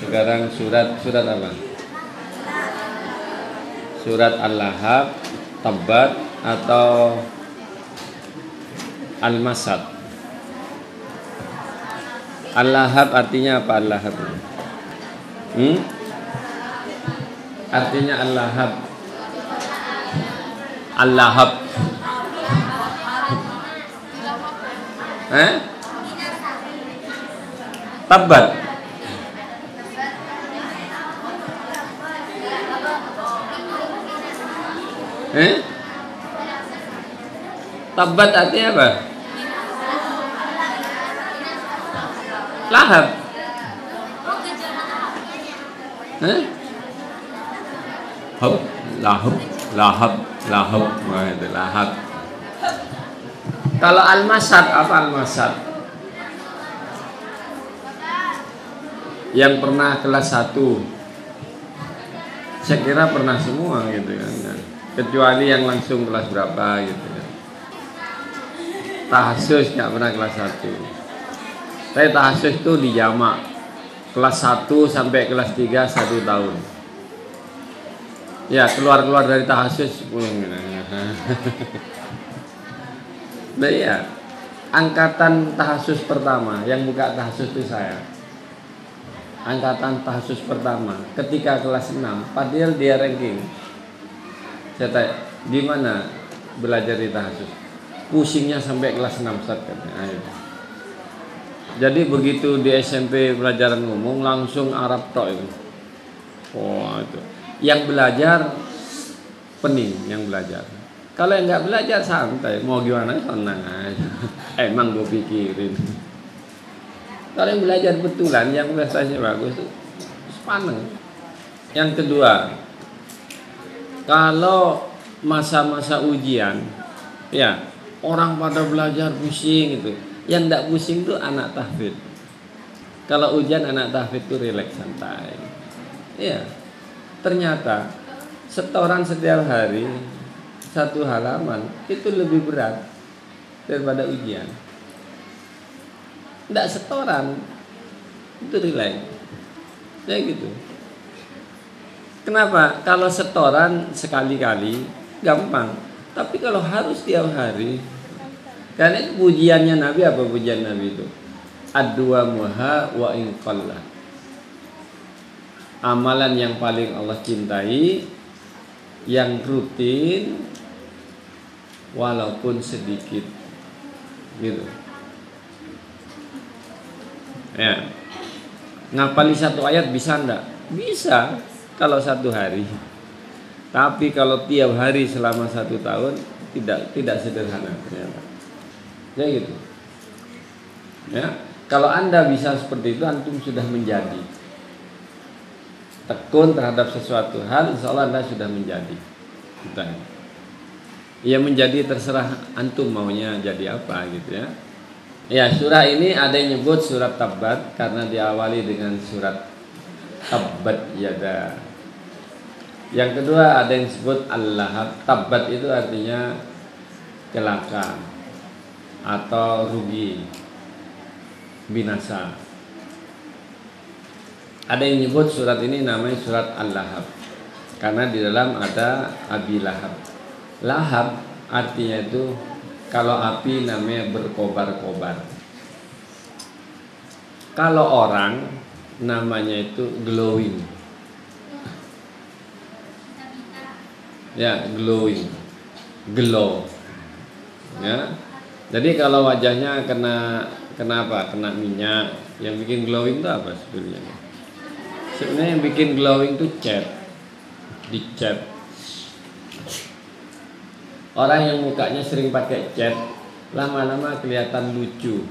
Sekarang surat apa? Surat Al-Lahab, Tabbat atau Al-Masad? Al-Lahab artinya apa Al-Lahab? Artinya Al-Lahab. Al-Lahab. Tabbat. Tabbat artinya apa? Lahab. Lahab. Wah, itu lahab. Kalau Al-Masad apa Al-Masad? Yang pernah kelas 1, saya kira pernah semua gitu kan. Kecuali yang langsung kelas berapa gitu kan. Tahassus nggak pernah kelas 1. Saya tahassus itu di jamak. Kelas 1 sampai kelas 3 1 tahun. Ya, keluar dari tahassus 10 gitu. Nah ya, angkatan tahassus pertama yang buka tahassus itu saya. Angkatan tahassus pertama ketika kelas 6, padahal dia ranking. Saya tanya, di mana belajar di tahassus? Pusingnya sampai kelas 6 Ustaz katanya. Jadi begitu di SMP pelajaran umum langsung Arab tok itu. Oh itu. Yang belajar pening yang belajar. Kalau yang nggak belajar santai, mau gimana senang aja. Emang gue pikirin. Kalau yang belajar betulan, yang prestasinya bagus itu sepaneng. Yang kedua, kalau masa-masa ujian, ya orang pada belajar pusing itu. Yang tidak pusing itu anak tahfidz. Kalau ujian anak tahfidz itu rileks santai. Ya, ternyata setoran setiap hari 1 halaman itu lebih berat daripada ujian. Tidak setoran itu rileks. Ya gitu. Kenapa? Kalau setoran sekali-kali gampang. Tapi kalau harus tiap hari, karena itu pujiannya Nabi apa pujian Nabi itu? Ad-dua muha wa in qalla. Amalan yang paling Allah cintai yang rutin walaupun sedikit. Gitu. Ya. Ngapali 1 ayat bisa enggak? Bisa kalau 1 hari. Tapi kalau tiap hari selama 1 tahun tidak sederhana ternyata. Ya gitu. Ya, kalau Anda bisa seperti itu antum sudah menjadi. Tekun terhadap sesuatu hal, insya Allah Anda sudah menjadi. Entah. Ya menjadi terserah antum maunya jadi apa gitu ya. Ya, surah ini ada yang nyebut surat Tabbat karena diawali dengan surat Tabbat yada. Yang kedua ada yang disebut Al-Lahab. Tabbat itu artinya celaka atau rugi, binasa. Ada yang nyebut surat ini namanya surat Al-Lahab karena di dalam ada Abi Lahab. Lahab artinya itu kalau api namanya berkobar-kobar. Kalau orang namanya itu glowing. Ya, glowing. Glow. Ya. Jadi kalau wajahnya kena apa? Kena minyak, yang bikin glowing itu apa sebenarnya? Sebenarnya yang bikin glowing itu cat. Dicat. Orang yang mukanya sering pakai cat lama-lama kelihatan lucu.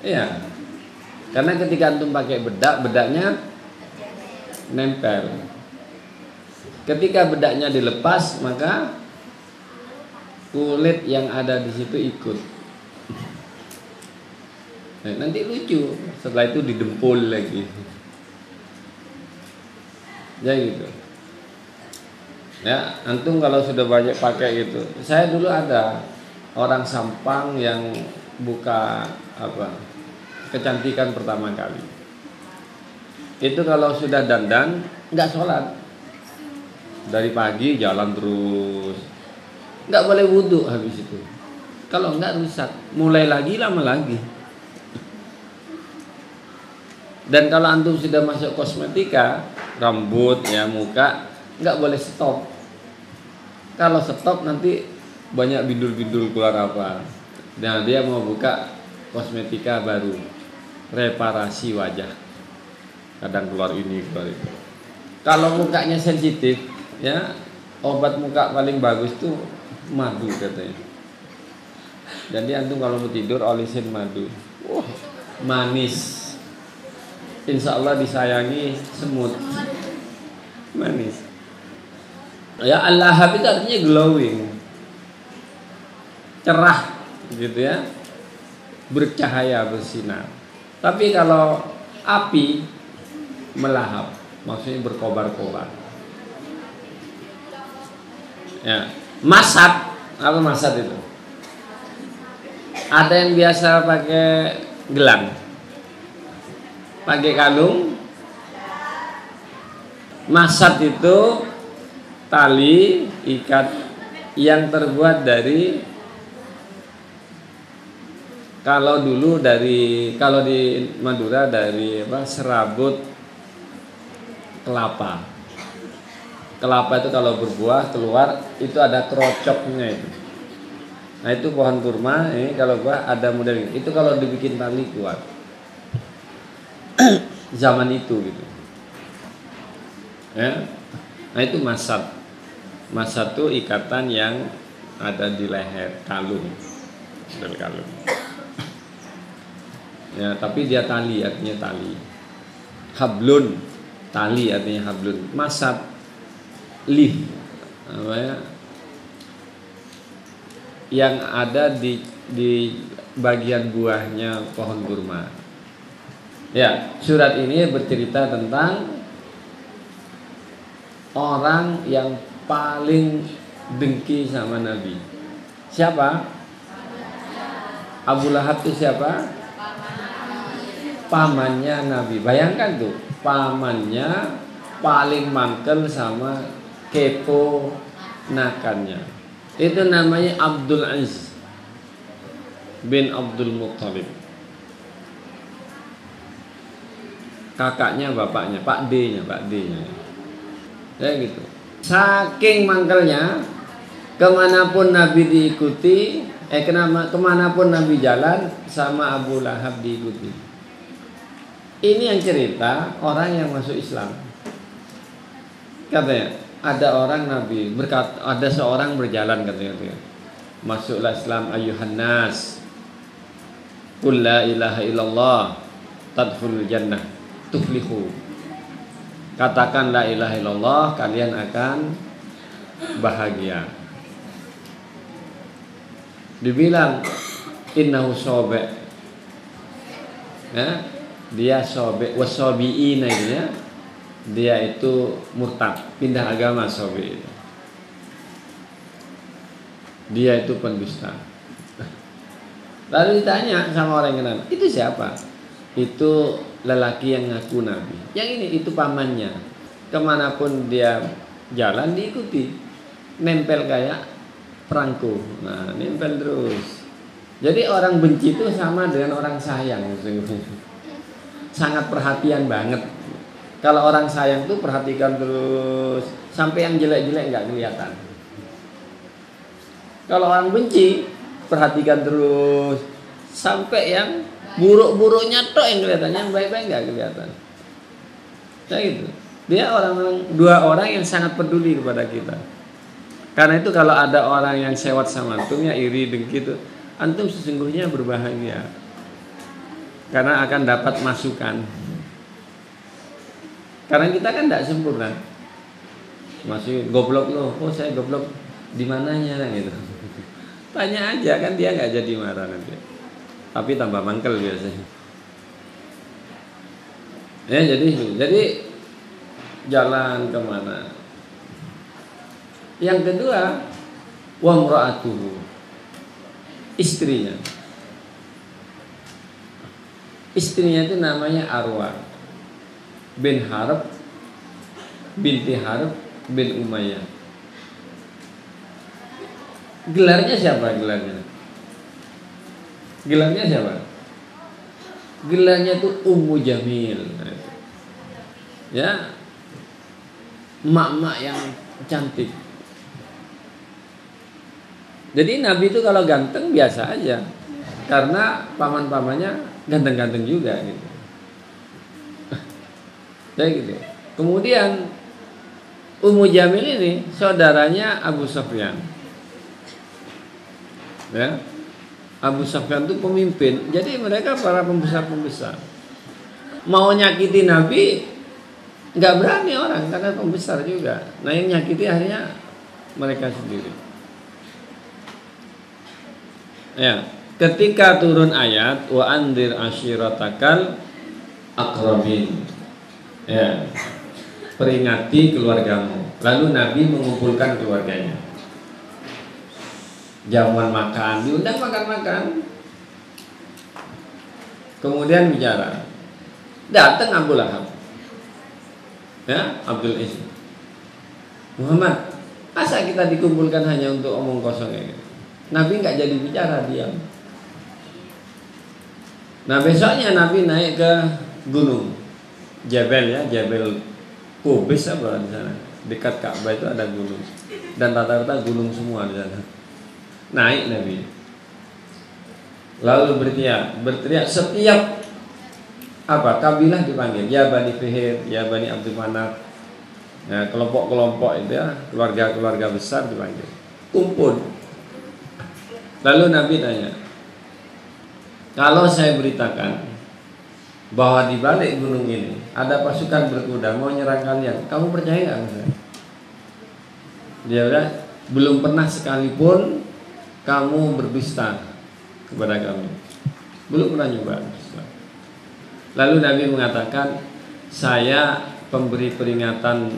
Iya. Karena ketika antum pakai bedak, bedaknya nempel. Ketika bedaknya dilepas, maka kulit yang ada di situ ikut. Nah, nanti lucu. Setelah itu didempul lagi. Ya gitu. Ya, antum kalau sudah banyak pakai gitu. Saya dulu ada orang Sampang yang buka apa? Kecantikan pertama kali. itu kalau sudah dandan nggak sholat, dari pagi jalan terus, nggak boleh wudhu habis itu. Kalau nggak rusak, mulai lagi lama lagi. Dan kalau antum sudah masuk kosmetika, rambut ya muka, nggak boleh stop. Kalau stop nanti banyak bidul-bidul keluar apa. Nah dia mau buka kosmetika baru, reparasi wajah. Kadang keluar ini keluar itu. Kalau mukanya sensitif, ya obat muka paling bagus tuh madu katanya. Jadi antum kalau mau tidur olisin madu, wah manis. Insya Allah disayangi semut, manis. Ya al-lahab itu artinya glowing, cerah gitu ya, bercahaya, bersinar. Tapi kalau api melahap, maksudnya berkobar-kobar. Ya, masat, apa masat itu? Ada yang biasa pakai gelang, pakai kalung. Masat itu tali ikat yang terbuat dari, kalau dulu dari, kalau di Madura dari apa, serabut kelapa. Kelapa itu kalau berbuah keluar itu ada kerocoknya itu. Nah itu pohon kurma ini kalau buah ada model ini. Itu kalau dibikin tali kuat. Zaman itu gitu. Ya. Nah itu masat. Masat itu ikatan yang ada di leher, kalung. Dari kalung. Ya, tapi dia tali, artinya tali. Hablun, tali artinya hablun. Masat, lif, apa ya? Yang ada di bagian buahnya pohon kurma. Ya, surat ini bercerita tentang orang yang paling dengki sama Nabi. Siapa? Abu Lahab itu siapa? Pamannya Nabi. Bayangkan tuh, pamannya paling mangkel sama kepo nakannya. Itu namanya Abdul Aziz bin Abdul Muttalib. Kakaknya bapaknya, Pak D-nya. Ya gitu. Saking mangkelnya, kemanapun Nabi diikuti, kemanapun Nabi jalan sama Abu Lahab diikuti. Ini yang cerita orang yang masuk Islam. Katanya ada orang Nabi berkata, ada seorang berjalan katanya, masuklah Islam ayuhan nas, qul la ilaha illallah tadkhulul jannah tuflihu. Katakan la ilaha illallah, kalian akan bahagia. Dibilang innahu sobe, ya, dia sobe wasobiina itu ya. Dia itu murtad, pindah agama sobe itu. Dia itu pendusta. Lalu ditanya sama orang yang kenal, itu siapa? Itu lelaki yang ngaku Nabi. Yang ini itu pamannya. Kemanapun dia jalan diikuti, nempel kayak perangko. Nah, nempel terus. Jadi orang benci itu sama dengan orang sayang. Sangat perhatian banget. Kalau orang sayang tuh perhatikan terus sampai yang jelek-jelek nggak kelihatan. Kalau orang benci perhatikan terus sampai yang buruk-buruknya tok yang kelihatan, yang baik-baik nggak kelihatan. Kayak gitu. Dia dua orang yang sangat peduli kepada kita. Karena itu kalau ada orang yang sewot sama antum ya iri dengki itu, antum sesungguhnya berbahagia. Karena akan dapat masukan. Karena kita kan tidak sempurna. Masih goblok loh. Oh saya goblok di mananya kan gitu. Tanya aja kan dia nggak jadi marah nanti. Tapi tambah mangkel biasanya. Ya jadi jalan kemana? Yang kedua, wa mra'atuhu, istrinya. Istrinya itu namanya Arwa. bin Harb binti Harb bin Umayyah. Gelarnya siapa gelarnya? Gelarnya siapa? Gelarnya itu Ummu Jamil. Ya, emak-emak yang cantik. Jadi Nabi itu kalau ganteng biasa aja, karena paman-pamannya ganteng-ganteng juga gitu. Jadi gitu. Kemudian Ummu Jamil ini saudaranya Abu Sufyan. Ya. Abu Sufyan itu pemimpin. Jadi mereka para pembesar-pembesar. Mau nyakiti Nabi nggak berani orang karena pembesar juga. Nah yang nyakiti akhirnya mereka sendiri. Ya, ketika turun ayat wa andir ashiratakal aqrabin. Ya. Peringati keluargamu. Lalu Nabi mengumpulkan keluarganya. Jamuan makan, diundang makan-makan. Kemudian bicara. Datang Abu Lahab. Ya, Abdul Aziz. Muhammad, masa kita dikumpulkan hanya untuk omong kosong ya? Nabi nggak jadi bicara, diam. Nah besoknya Nabi naik ke gunung Jabal ya, Jabal Qubais apa di sana. Dekat Ka'bah itu ada gunung. Dan rata-rata gunung semua di sana. Naik Nabi. Lalu berteriak setiap kabilah dipanggil. Ya Bani Fihir, ya Bani Abdul Manaf. Nah, kelompok-kelompok itu ya, keluarga-keluarga besar dipanggil. Kumpul. Lalu Nabi tanya, kalau saya beritakan bahwa di balik gunung ini ada pasukan berkuda mau nyerang kalian, kamu percaya nggak? Dia bilang, belum pernah sekalipun kamu berdusta kepada kami. Belum pernah nyoba. Lalu Nabi mengatakan, saya pemberi peringatan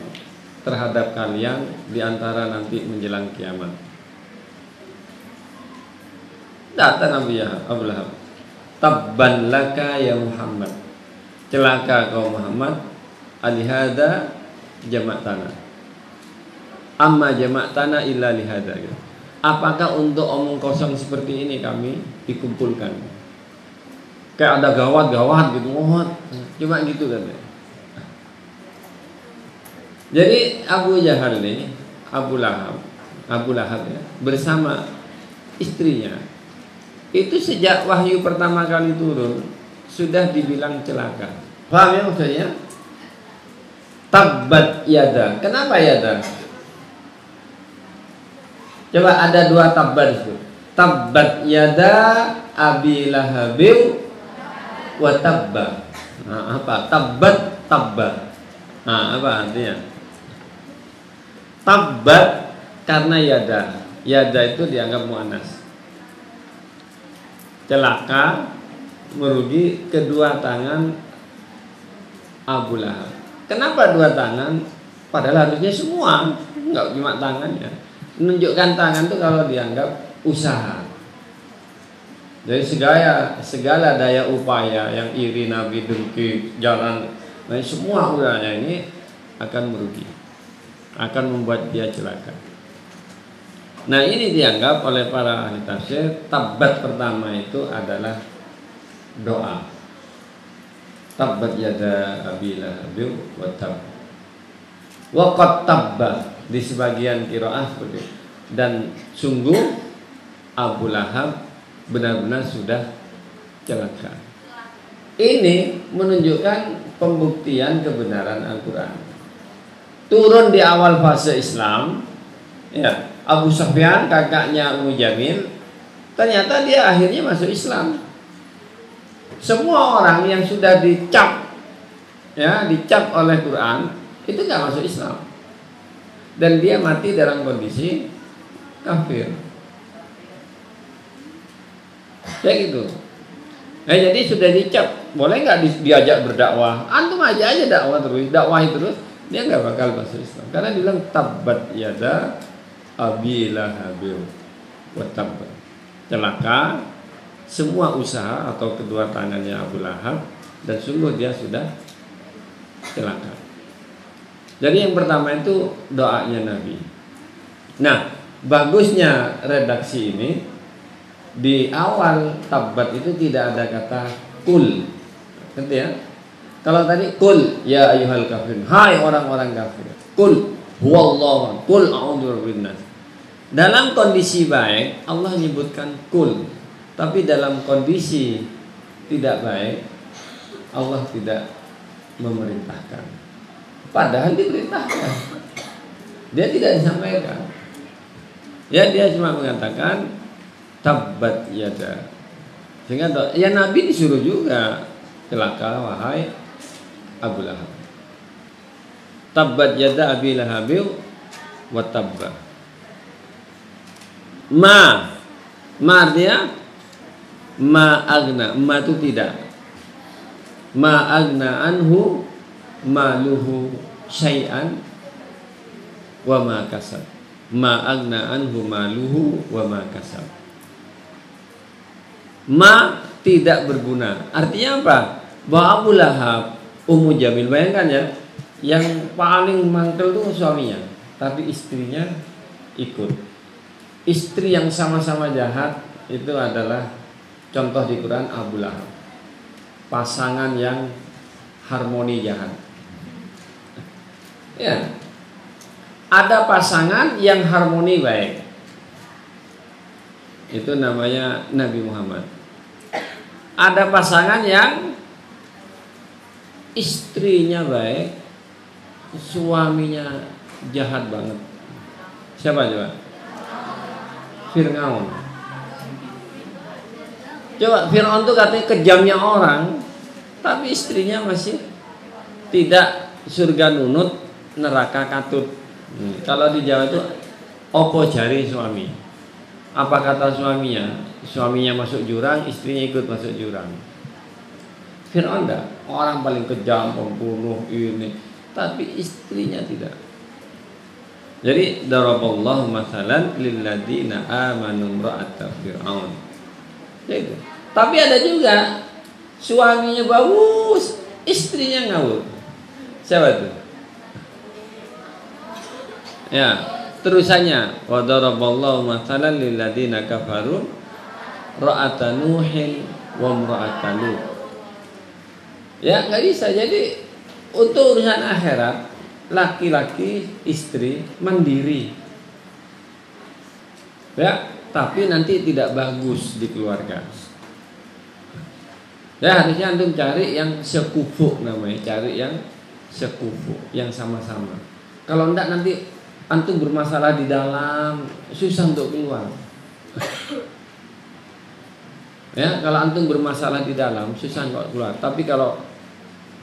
terhadap kalian di antara nanti menjelang kiamat. Datang Nabi Abu Lahab. Tabban laka ya Muhammad. Celaka kau Muhammad. Alihada jama'tana. Amma jama'tana illa lihada. Apakah untuk omong kosong seperti ini kami dikumpulkan? Kayak ada gawat-gawat gitu. Cuma gitu kan. Jadi Abu Jahal nih, Abu Lahab ya, bersama istrinya itu sejak wahyu pertama kali turun sudah dibilang celaka. Paham ya maksudnya? Tabbat yada. Kenapa yada? Coba ada dua tabbat itu. Tabbat yada Abi Lahabil wa tabba. Nah, apa? Tabbat tabba. Nah, apa artinya? Tabbat karena yada. Yada itu dianggap muannas. Celaka, merugi kedua tangan Abu Lahab. Kenapa dua tangan? Padahal harusnya semua, enggak cuma tangannya. Menunjukkan tangan itu kalau dianggap usaha. Jadi segala daya upaya yang iri Nabi dengki jalan, nah semua udahnya ini akan merugi, akan membuat dia celaka. Nah ini dianggap oleh para ahli tafsir tabbat pertama itu adalah doa. Tabbat yada Abi Lahab wa tab. Wa qad tabba di sebagian qiraah seperti itu. Dan sungguh Abu Lahab benar-benar sudah celaka. Ini menunjukkan pembuktian kebenaran Al-Qur'an. Turun di awal fase Islam, ya. Abu Sufyan kakaknya Ummu Jamil, ternyata dia akhirnya masuk Islam. Semua orang yang sudah dicap oleh Quran itu nggak masuk Islam, dan dia mati dalam kondisi kafir. Kayak gitu. Jadi sudah dicap, boleh nggak diajak berdakwah? Antum aja dakwah terus, dia nggak bakal masuk Islam karena bilang tabbat yada Abi Lahab wa tabba. Celaka semua usaha atau kedua tangannya Abu Lahab, dan sungguh dia sudah celaka. Jadi yang pertama itu doanya Nabi. Nah, bagusnya redaksi ini di awal tabbat itu tidak ada kata kul. Ngerti ya? Kalau tadi kul ya ayyuhal kafirun, hai orang-orang kafir. Kul huwallahu, kul a'udzu birabbin nas. Dalam kondisi baik Allah menyebutkan kul, tapi dalam kondisi tidak baik Allah tidak memerintahkan. Padahal diperintahkan. Dia tidak disampaikan. Ya dia cuma mengatakan tabbat yada. Sehingga ya Nabi disuruh juga celaka wahai Abu Lahab. Tabbat yada Abi Lahabil wa tabba. Ma artinya ma agna, ma itu tidak. Ma agna anhu maluhu syai'an wa ma kasab. Ma agna anhu maluhu wa ma kasab. Ma tidak berguna. Artinya apa? Bahwa Abu Lahab, Ummu Jamil, bayangkan ya, yang paling mantel itu suaminya, tapi istrinya ikut. Istri yang sama-sama jahat itu adalah contoh di Quran Abu Lahab. Pasangan yang harmoni jahat. Ya. Ada pasangan yang harmoni baik. Itu namanya Nabi Muhammad. Ada pasangan yang istrinya baik, suaminya jahat banget. Siapa coba? Fir'aun. Coba Fir'aun itu katanya kejamnya orang, tapi istrinya masih tidak surga nunut, neraka katut. Kalau di Jawa itu opo jari suami. Apa kata suaminya? Suaminya masuk jurang, istrinya ikut masuk jurang. Fir'aun enggak, orang paling kejam, pembunuh ini, tapi istrinya tidak. Jadi daraballahu masalan lilladzina amanu imra'ata fir'aun. Gitu. Tapi ada juga suaminya bagus, istrinya ngawur. Siapa itu? Ya, terusannya wa daraballahu masalan lilladzina kafaru ra'ata nuhin wa imra'ata lut. Ya, enggak bisa. Jadi untuk urusan akhirat laki-laki istri mandiri, ya, tapi nanti tidak bagus di keluarga. Ya harusnya antum cari yang sekufu namanya, cari yang sekufu, yang sama-sama. Kalau enggak nanti antum bermasalah di dalam, susah untuk keluar. Ya, kalau antum bermasalah di dalam, susah untuk keluar. Tapi kalau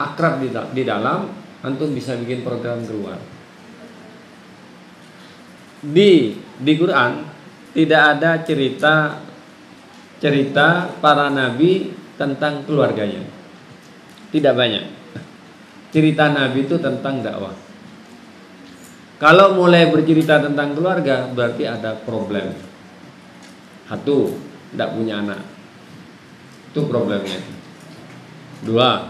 akrab di dalam, antum bisa bikin program keluar. Di Quran tidak ada cerita para nabi tentang keluarganya. Tidak banyak. Cerita nabi itu tentang dakwah. Kalau mulai bercerita tentang keluarga berarti ada problem. Satu, tidak punya anak. Itu problemnya. Dua,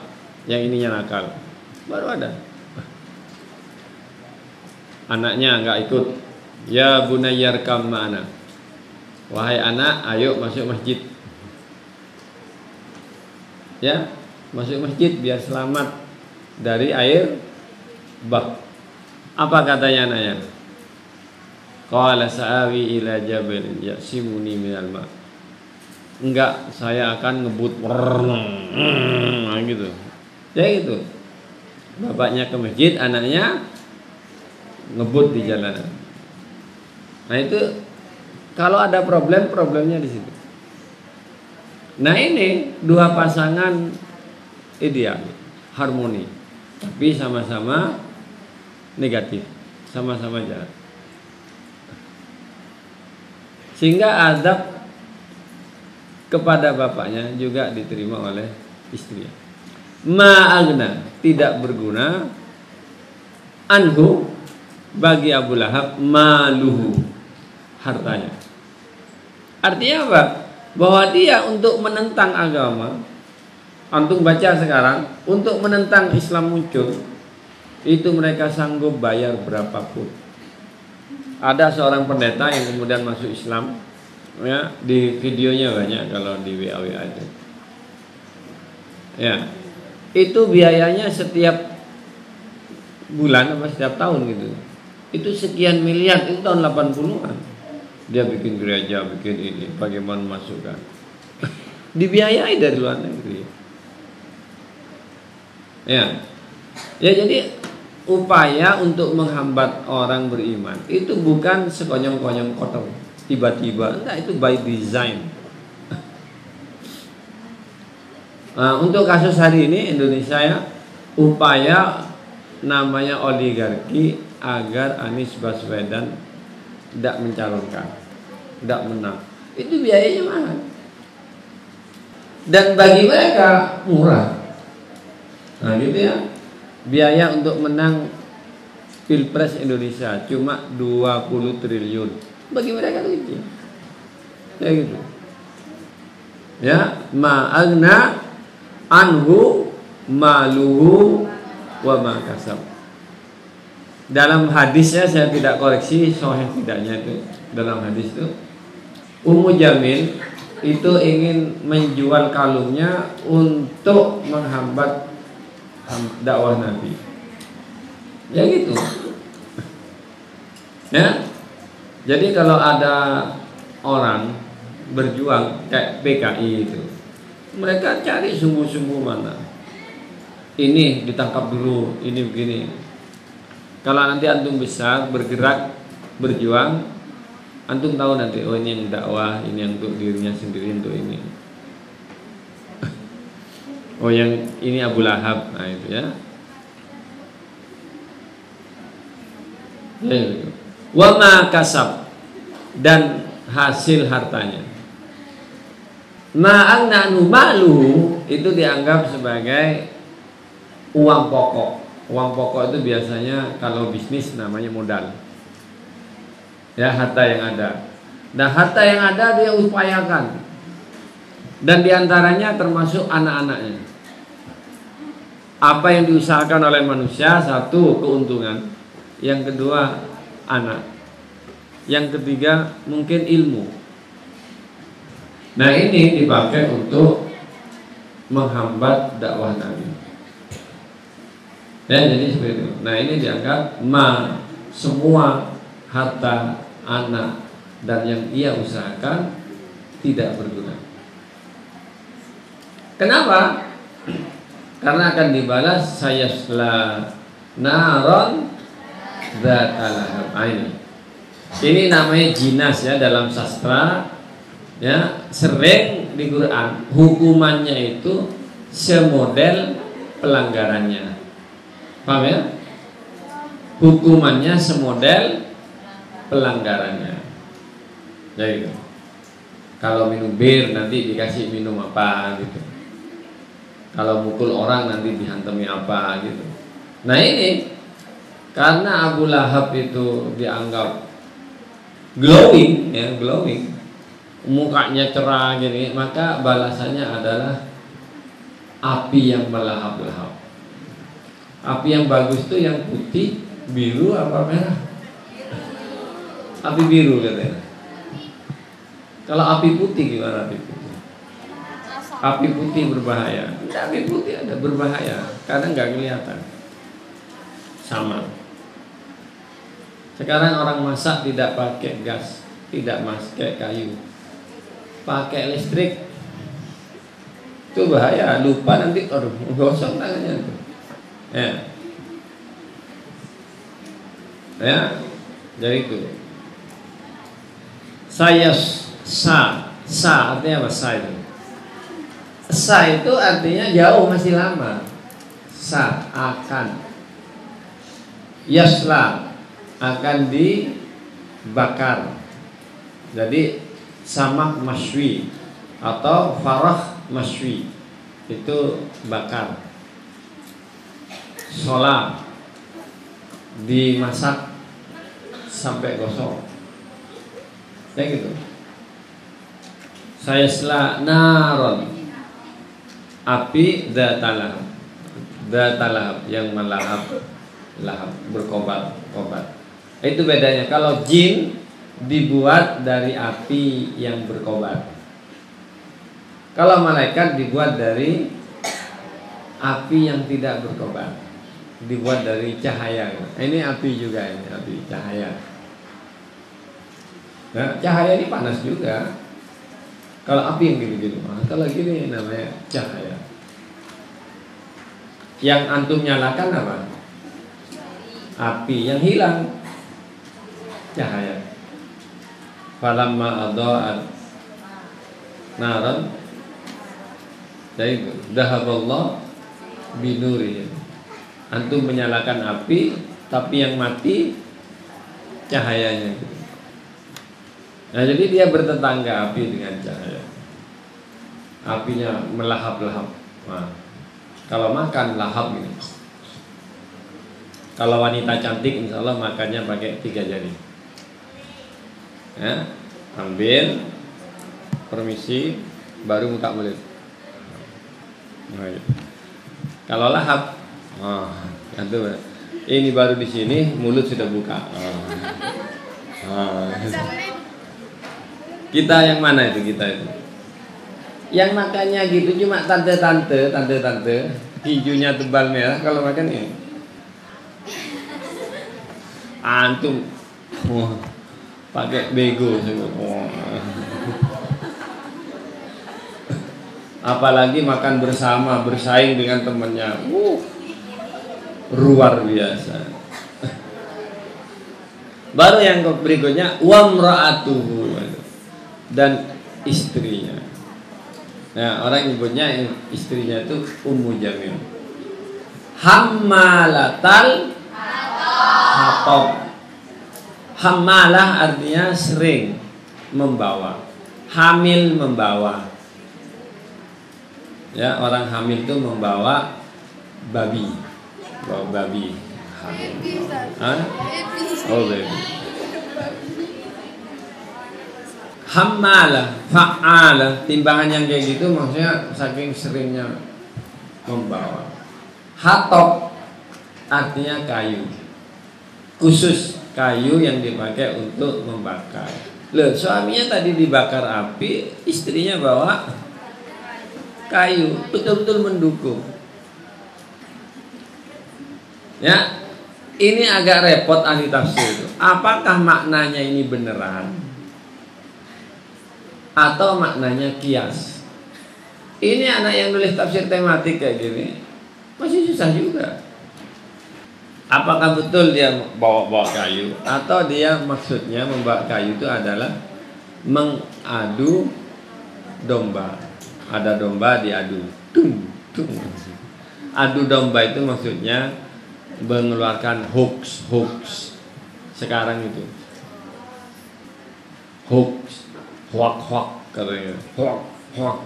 yang ininya nakal. Baru ada. Anaknya nggak ikut. Ya bunayyarkam ma'ana. Wahai anak, ayo masuk masjid. Ya, masuk masjid biar selamat dari air bah. Apa katanya anaknya? Qala sa'awi ila jabalin yasimuni minal ma'. Enggak, saya akan ngebut gitu. Ya gitu. Bapaknya ke masjid, anaknya ngebut di jalanan. Nah itu kalau ada problemnya di situ. Nah ini dua pasangan ideal, harmoni, tapi sama-sama negatif, sama-sama jahat. Sehingga adab kepada bapaknya juga diterima oleh istrinya. Ma'agna, tidak berguna, anhu, bagi Abu Lahab, maluhu, hartanya. Artinya apa? Bahwa dia untuk menentang agama, antum baca sekarang, untuk menentang Islam muncul, itu mereka sanggup bayar berapapun. Ada seorang pendeta yang kemudian masuk Islam, ya, di videonya banyak kalau di WA itu. Ya, itu biayanya setiap bulan apa setiap tahun gitu. Itu sekian miliar, itu tahun 80-an. Dia bikin gereja, bikin ini, bagaimana masukkan. Dibiayai dari luar negeri. Ya. Ya, jadi upaya untuk menghambat orang beriman itu bukan sekonyong-konyong kotor tiba-tiba, enggak, itu by design. Nah, untuk kasus hari ini Indonesia, ya, upaya namanya oligarki agar Anies Baswedan tidak mencalonkan, tidak menang, itu biayanya mahal dan bagi mereka murah. Nah gitu ya, biaya untuk menang Pilpres Indonesia cuma 20 triliun, bagi mereka itu kecil. Ya gitu. Ya, ma'agna anhu maluhu wa ma kasab. Dalam hadisnya, saya tidak koreksi sahih tidaknya itu, dalam hadis itu Ummu Jamil itu ingin menjual kalungnya untuk menghambat dakwah Nabi. Ya gitu. Ya. Jadi kalau ada orang berjuang kayak PKI itu, mereka cari sumbu-sumbu mana. Ini ditangkap dulu, ini begini. Kalau nanti antum besar bergerak berjuang, antum tahu nanti, oh ini yang dakwah, ini yang untuk dirinya sendiri, untuk ini. Oh yang ini Abu Lahab, nah itu ya. Wa ma kasab, dan hasil hartanya. Ma'agna anhu maluhu itu dianggap sebagai uang pokok. Uang pokok itu biasanya kalau bisnis namanya modal. Ya, harta yang ada. Nah, harta yang ada dia upayakan. Dan diantaranya termasuk anak-anaknya. Apa yang diusahakan oleh manusia, satu, keuntungan. Yang kedua, anak. Yang ketiga, mungkin ilmu. Nah, ini dipakai untuk menghambat dakwah Nabi. Ya, jadi seperti itu. Nah, ini dianggap semua harta anak dan yang ia usahakan tidak berguna. Kenapa? Karena akan dibalas sayasla naron dzatalahab. Ini namanya jinas ya dalam sastra. Ya, sering di Quran hukumannya itu semodel pelanggarannya. Paham ya? Hukumannya semodel pelanggarannya. Jadi kalau minum bir nanti dikasih minum apa gitu. Kalau mukul orang nanti dihantemi apa gitu. Nah ini karena Abu Lahab itu dianggap glowing, ya glowing, mukanya cerah gini, maka balasannya adalah api yang melahap-lahap. Api yang bagus itu yang putih, biru apa merah? Api biru katanya. Kalau api putih gimana api putih? Api putih berbahaya. Api putih ada berbahaya karena nggak kelihatan. Sama. Sekarang orang masak tidak pakai gas, tidak pakai kayu, pakai listrik. Itu bahaya. Lupa nanti, aduh, gosong tangannya tuh. Ya, ya, jadi itu. Saya sa artinya apa? Sa itu artinya jauh, masih lama. Sa akan, yasla akan dibakar. Jadi samak masywi atau farah masywi itu bakar. Sholat dimasak sampai gosong, ya gitu. Saya sela naron, api dzatalahab yang melahap. lahap, berkobar-kobar. Itu bedanya. Kalau jin dibuat dari api yang berkobar. Kalau malaikat dibuat dari api yang tidak berkobar, dibuat dari cahaya. Ini api juga, ini api cahaya. Nah, cahaya ini panas juga. Kalau api yang gini-gini, kalau gini namanya cahaya. Yang antum nyalakan apa? Api. Yang hilang cahaya. Falamma adha'at naran, jadi dhahaballah binuri. Antum menyalakan api, tapi yang mati cahayanya. Nah, jadi dia bertetangga api dengan cahaya. Apinya melahap-lahap. Nah, kalau makan lahap ini. Kalau wanita cantik, insya Allah makannya pakai 3 jari. Ya, ambil, permisi, baru buka mulut. Nah, kalau lahap, ini baru di sini mulut sudah buka. Kita yang mana itu, kita itu? Yang makannya gitu cuma tante-tante, hijaunya tebal merah. Kalau makan ini, antum pakai bego semua. Apalagi makan bersama, bersaing dengan temannya, luar biasa. Baru yang berikutnya wamra'atuhu, dan istrinya. Nah, orang nyebutnya istrinya itu Ummu Jamil. Hammalatal hatab. Hammalah artinya sering membawa. Hamil membawa. Ya, orang hamil itu membawa babi. Bawa babi. Hamil. Hah? Oh, baby. Hammalah, fa'alah, timbangan yang kayak gitu maksudnya saking seringnya membawa. Hatab artinya kayu, khusus kayu yang dipakai untuk membakar. Loh, suaminya tadi dibakar api, istrinya bawa kayu, betul-betul mendukung. Ya, ini agak repot ahli tafsir itu. Apakah maknanya ini beneran atau maknanya kias? Ini anak yang nulis tafsir tematik kayak gini masih susah juga. Apakah betul dia bawa kayu, atau dia maksudnya membawa kayu itu adalah mengadu domba. Ada domba diadu, tung. Adu domba itu maksudnya mengeluarkan hoax. Sekarang itu hoax, hoak katanya, hoak.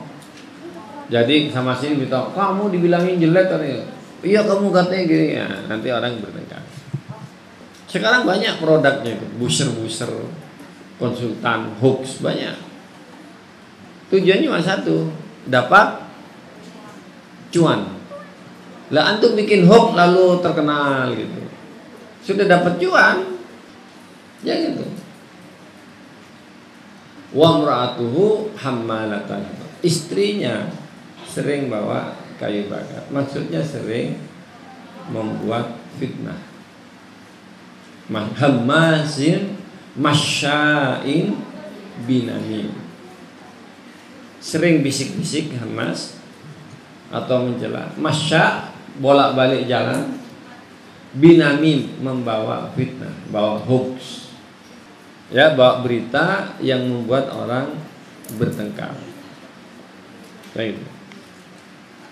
Jadi sama sini kita, kamu dibilangin jelek katanya. Iya, kamu katanya gini ya. Nanti orang bertengkar. Sekarang banyak produknya itu, buser, konsultan, hoax, banyak. Tujuannya cuma satu, dapat cuan. Lah antum bikin hoax lalu terkenal gitu, sudah dapat cuan, ya gitu. Wa mra'atuhu hammalatan, istrinya sering bawa kayu bakar, maksudnya sering membuat fitnah. Hammazin masya'in binamin, sering bisik-bisik hamas atau mencela. Masya bolak-balik jalan, binamin membawa fitnah, bawa hoax. Ya, bawa berita yang membuat orang bertengkar. Baik.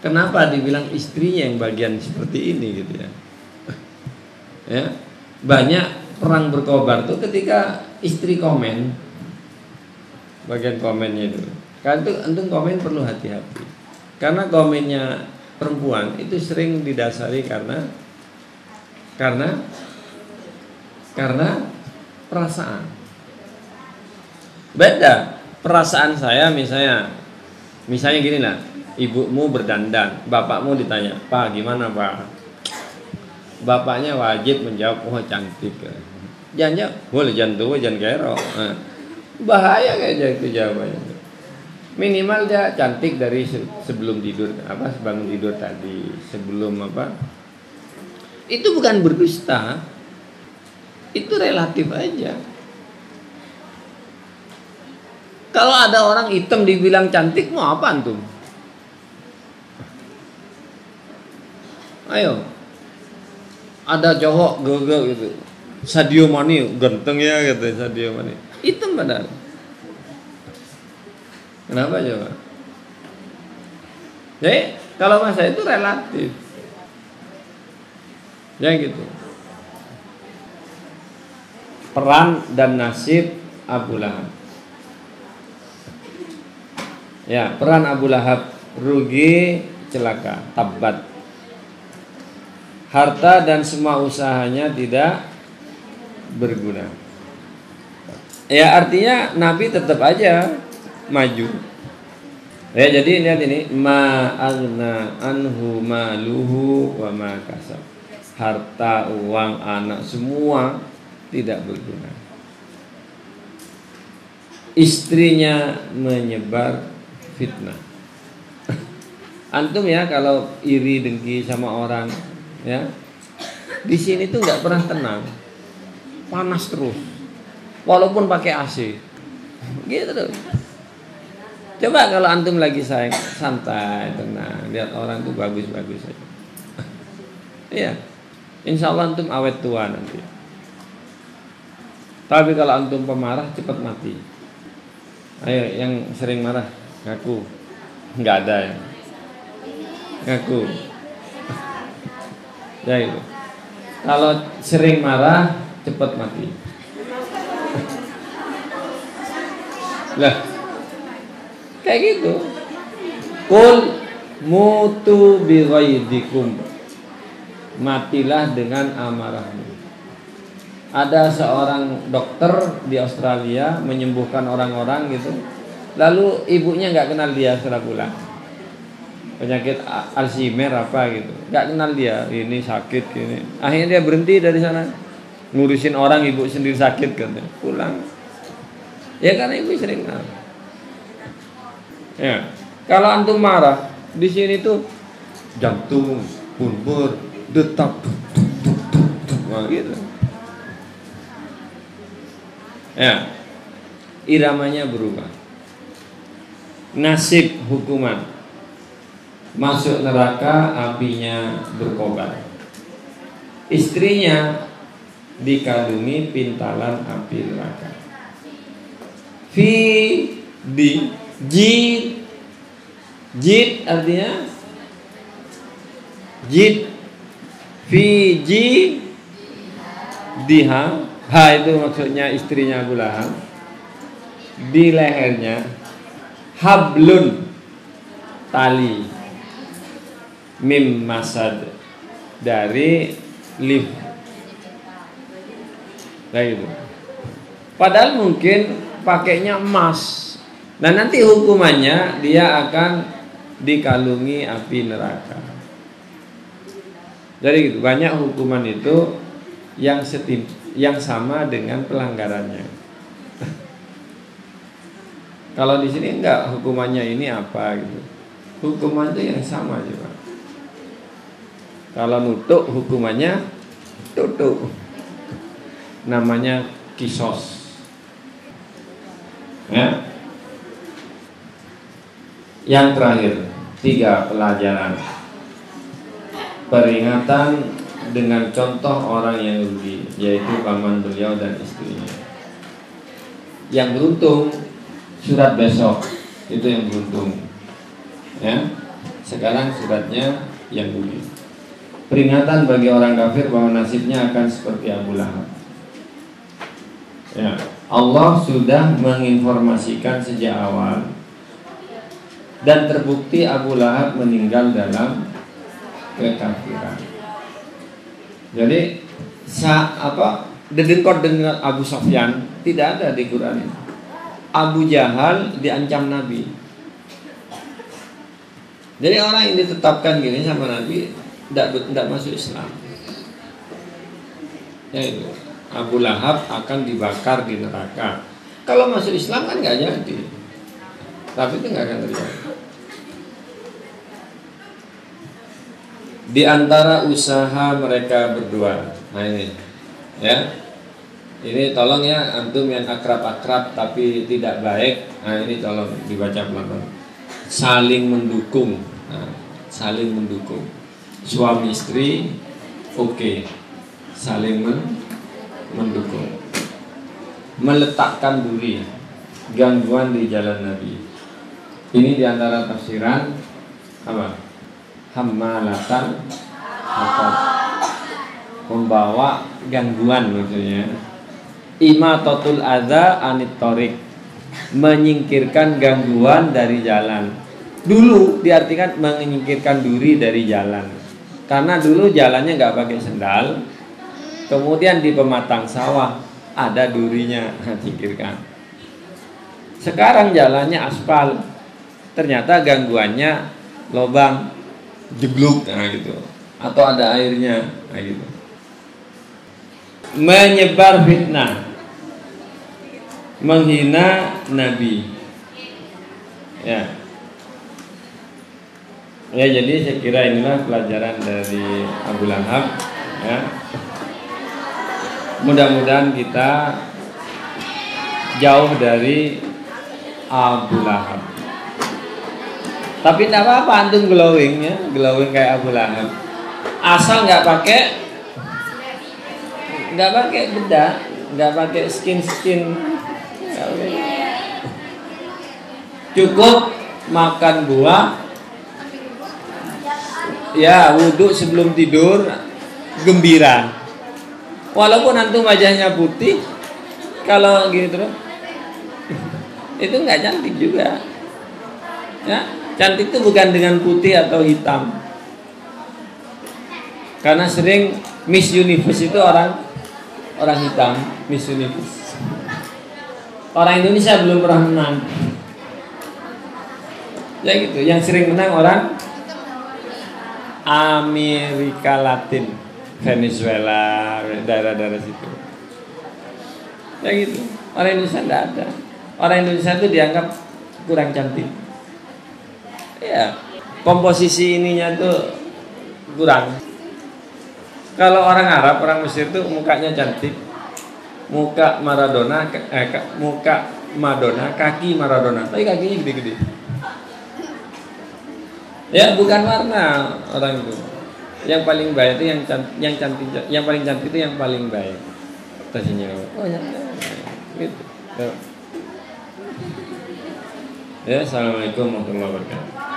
Kenapa dibilang istrinya yang bagian seperti ini gitu ya? Ya, banyak perang berkobar tuh ketika istri komen, bagian komennya itu. Kan itu antum komen perlu hati-hati. Karena komennya perempuan itu sering didasari karena perasaan. Beda perasaan saya, misalnya gini lah, ibumu berdandan, bapakmu ditanya, "Pak, gimana Pak? bapaknya wajib menjawab, oh cantik. Jangan jawab, boleh jangan tua, jangan kero. Bahaya kayaknya itu jawabannya. Minimal dia cantik dari sebelum tidur, apa bangun tidur tadi, sebelum apa. Itu bukan berdusta. Itu relatif aja. Kalau ada orang hitam dibilang cantik, mau apa antum? Ayo. Ada cowok gagah gitu. Sadio Mane ganteng ya gitu, Sadio Mane. Hitam padahal. Kenapa coba? Jadi kalau masa itu relatif. Ya gitu. Peran dan nasib Abu Lahab. Ya, peran Abu Lahab, rugi, celaka, tabat. Harta dan semua usahanya tidak berguna. Ya artinya Nabi tetap aja maju. Ya jadi lihat ini, ma aghna anhu maluhu wa ma kasab. Harta, uang, anak semua tidak berguna. Istrinya menyebar fitnah. Antum ya kalau iri dengki sama orang, ya di sini tuh nggak pernah tenang, panas terus, walaupun pakai AC, gitu. Coba kalau antum lagi sayang, santai, tenang, lihat orang tuh bagus-bagus aja. Iya, insya Allah antum awet tua nanti. Tapi kalau antum pemarah cepat mati. Ayo yang sering marah ngaku, nggak ada ya, ngaku. Ya itu. Kalau sering marah cepat mati. Lah, kayak gitu. Qul mutu bi ghaidikum. Matilah dengan amarahmu. Ada seorang dokter di Australia menyembuhkan orang-orang gitu. Lalu ibunya nggak kenal dia setelah pulang. Penyakit Alzheimer apa gitu, nggak kenal dia, ini sakit gini. Akhirnya dia berhenti dari sana, ngurusin orang, ibu sendiri sakit kan, pulang. Ya karena ibu sering kenal. Ya, kalau antum marah di sini tuh jantung, pulbur, detak, wah gitu. Ya, iramanya berubah. Nasib hukuman. Masuk neraka, apinya berkobar. Istrinya dikandungi pintalan api neraka. Fi di jid. Jid artinya jid. Fi ji diha. Ha itu maksudnya istrinya Abu Lahab. Di lehernya hablun, tali, mim masad, dari lif. Kayak gitu. Padahal mungkin pakainya emas. Nah nanti hukumannya dia akan dikalungi api neraka. Jadi gitu, banyak hukuman itu yang sama dengan pelanggarannya. Kalau di sini enggak, hukumannya ini apa gitu. Hukuman itu yang sama juga. Kalau nutuk hukumannya tutuk. Namanya kisos. Ya. Yang terakhir, 3 pelajaran. Peringatan dengan contoh orang yang rugi, yaitu paman beliau dan istrinya. Yang beruntung surat besok itu yang beruntung. Ya. Sekarang suratnya yang rugi. Peringatan bagi orang kafir bahwa nasibnya akan seperti Abu Lahab. Ya, Allah sudah menginformasikan sejak awal dan terbukti Abu Lahab meninggal dalam kekafiran. Jadi dedengkot dengan Abu Sufyan tidak ada di Quran ini. Abu Jahal diancam Nabi. Jadi orang yang ditetapkan gini sama Nabi tidak masuk Islam. Ya itu. Abu Lahab akan dibakar di neraka. Kalau masuk Islam kan nggak jadi. Tapi itu nggak akan terjadi. Di antara usaha mereka berdua. Nah ini, ya. Ini tolong ya, antum yang akrab-akrab tapi tidak baik. Nah ini tolong dibaca pelan-pelan. Saling mendukung. Nah, saling mendukung. Suami istri, oke. Saling mendukung. Meletakkan duri, gangguan di jalan Nabi. Ini diantara tafsiran apa? Hammalatan atau membawa gangguan maksudnya. Imatatul adza anit thoriq, menyingkirkan gangguan dari jalan. Dulu diartikan menyingkirkan duri dari jalan. Karena dulu jalannya nggak pakai sendal. Kemudian di pematang sawah ada durinya, singkirkan. Sekarang jalannya aspal, ternyata gangguannya lobang, jeblok, nah gitu, atau ada airnya, nah gitu. Menyebar fitnah, menghina Nabi, ya. Ya jadi saya kira inilah pelajaran dari Abu Lahab, ya. Mudah-mudahan kita jauh dari Abu Lahab. Tapi tidak apa-apa antum glowing ya, glowing kayak Abu Lahab. Asal nggak pakai bedak, nggak pakai skin. Cukup makan buah, ya wudhu sebelum tidur, gembira. Walaupun antum wajahnya putih, kalau gini terus, itu nggak cantik juga. Ya, cantik itu bukan dengan putih atau hitam. Karena sering Miss Universe itu orang hitam, Miss Universe. Orang Indonesia belum pernah menang. Ya gitu, yang sering menang orang Amerika Latin. Venezuela, daerah-daerah situ. Ya gitu. Orang Indonesia tidak ada. Orang Indonesia itu dianggap kurang cantik. Ya, komposisi ininya tuh kurang. Kalau orang Arab, orang Mesir tuh mukanya cantik. Muka Maradona, muka Madonna, kaki Maradona, tapi kakinya gede-gede. Ya, bukan warna orang itu. Yang paling baik itu yang cantik, yang paling cantik itu yang paling baik. Tersenyum. Oh ya, gitu. Ya, assalamualaikum warahmatullahi wabarakatuh.